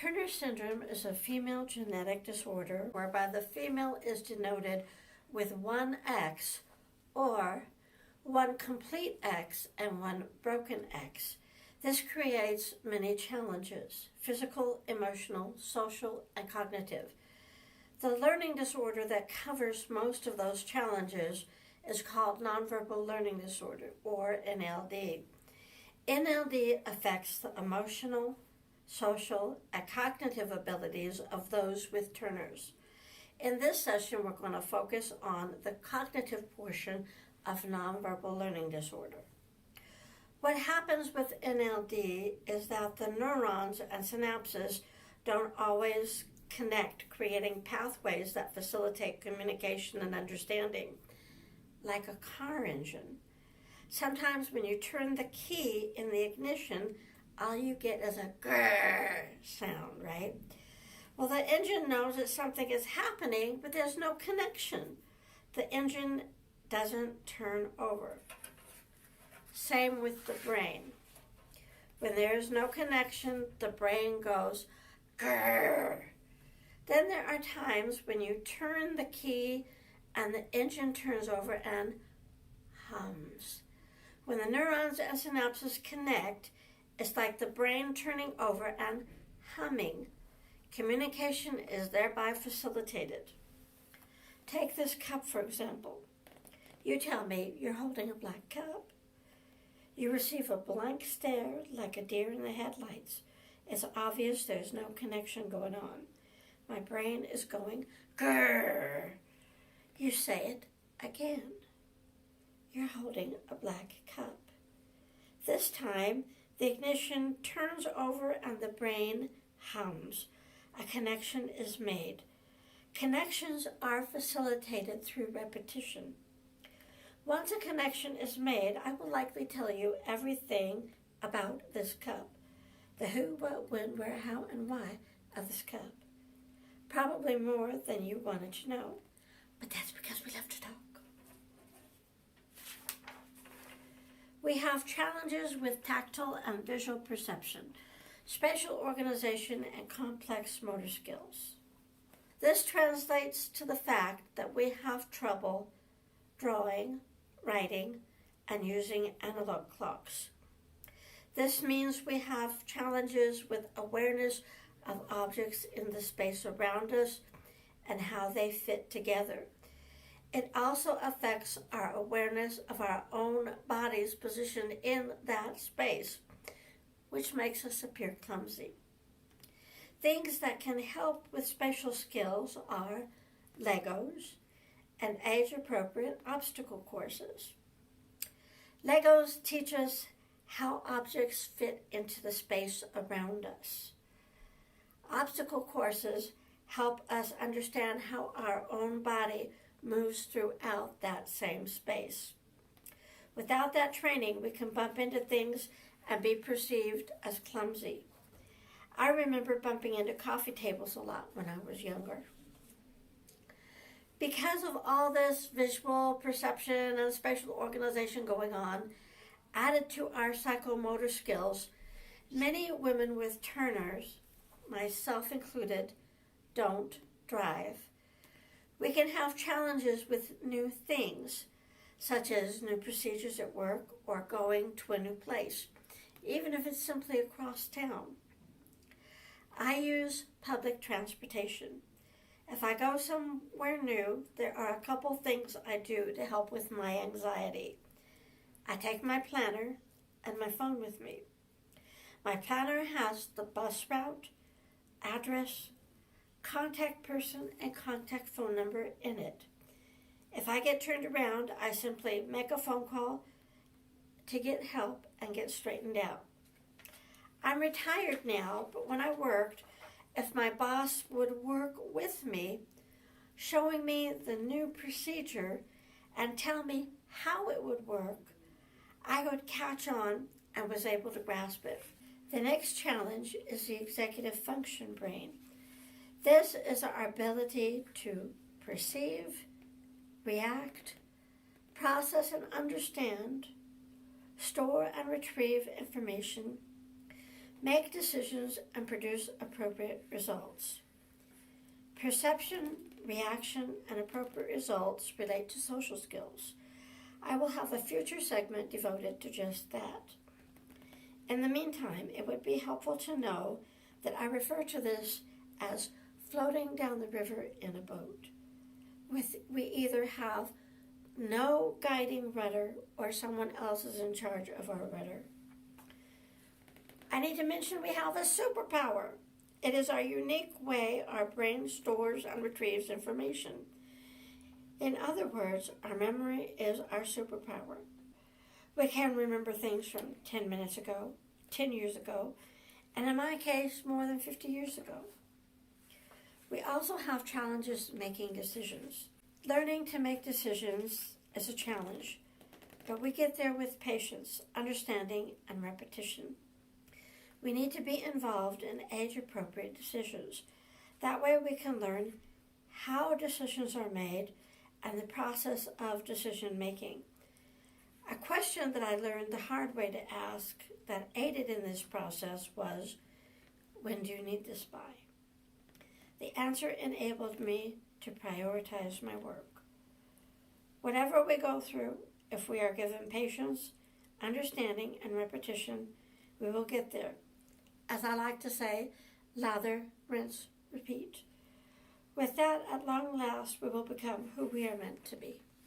Turner syndrome is a female genetic disorder whereby the female is denoted with one X or one complete X and one broken X. This creates many challenges: physical, emotional, social, and cognitive. The learning disorder that covers most of those challenges is called nonverbal learning disorder, or NLD. NLD affects the emotional, social, and cognitive abilities of those with Turner's. In this session, we're going to focus on the cognitive portion of nonverbal learning disorder. What happens with NLD is that the neurons and synapses don't always connect, creating pathways that facilitate communication and understanding, like a car engine. Sometimes when you turn the key in the ignition, all you get is a grrr sound, right? Well, the engine knows that something is happening, but there's no connection. The engine doesn't turn over. Same with the brain. When there's no connection, the brain goes grrr. Then there are times when you turn the key and the engine turns over and hums. When the neurons and synapses connect, it's like the brain turning over and humming. Communication is thereby facilitated. Take this cup, for example. You tell me you're holding a black cup. You receive a blank stare like a deer in the headlights. It's obvious there's no connection going on. My brain is going grrr. You say it again. You're holding a black cup. This time, the ignition turns over and the brain hums. A connection is made. Connections are facilitated through repetition. Once a connection is made, I will likely tell you everything about this cup. The who, what, when, where, how, and why of this cup. Probably more than you wanted to know, but that's because we love to talk. We have challenges with tactile and visual perception, spatial organization, and complex motor skills. This translates to the fact that we have trouble drawing, writing, and using analog clocks. This means we have challenges with awareness of objects in the space around us and how they fit together. It also affects our awareness of our own body's position in that space, which makes us appear clumsy. Things that can help with spatial skills are Legos and age-appropriate obstacle courses. Legos teach us how objects fit into the space around us. Obstacle courses help us understand how our own body moves throughout that same space. Without that training, we can bump into things and be perceived as clumsy. I remember bumping into coffee tables a lot when I was younger. Because of all this visual perception and spatial organization going on, added to our psychomotor skills, many women with Turner's, myself included, don't drive. We can have challenges with new things, such as new procedures at work or going to a new place, even if it's simply across town. I use public transportation. If I go somewhere new, there are a couple things I do to help with my anxiety. I take my planner and my phone with me. My planner has the bus route, address, contact person, and contact phone number in it. If I get turned around, I simply make a phone call to get help and get straightened out. I'm retired now, but when I worked, if my boss would work with me, showing me the new procedure and tell me how it would work, I would catch on and was able to grasp it. The next challenge is the executive function brain. This is our ability to perceive, react, process and understand, store and retrieve information, make decisions, and produce appropriate results. Perception, reaction, and appropriate results relate to social skills. I will have a future segment devoted to just that. In the meantime, it would be helpful to know that I refer to this as floating down the river in a boat. We either have no guiding rudder or someone else is in charge of our rudder. I need to mention we have a superpower. It is our unique way our brain stores and retrieves information. In other words, our memory is our superpower. We can remember things from 10 minutes ago, 10 years ago, and in my case, more than 50 years ago. We also have challenges making decisions. Learning to make decisions is a challenge, but we get there with patience, understanding, and repetition. We need to be involved in age-appropriate decisions. That way we can learn how decisions are made and the process of decision-making. A question that I learned the hard way to ask that aided in this process was, when do you need this by? The answer enabled me to prioritize my work. Whatever we go through, if we are given patience, understanding, and repetition, we will get there. As I like to say, lather, rinse, repeat. With that, at long last, we will become who we are meant to be.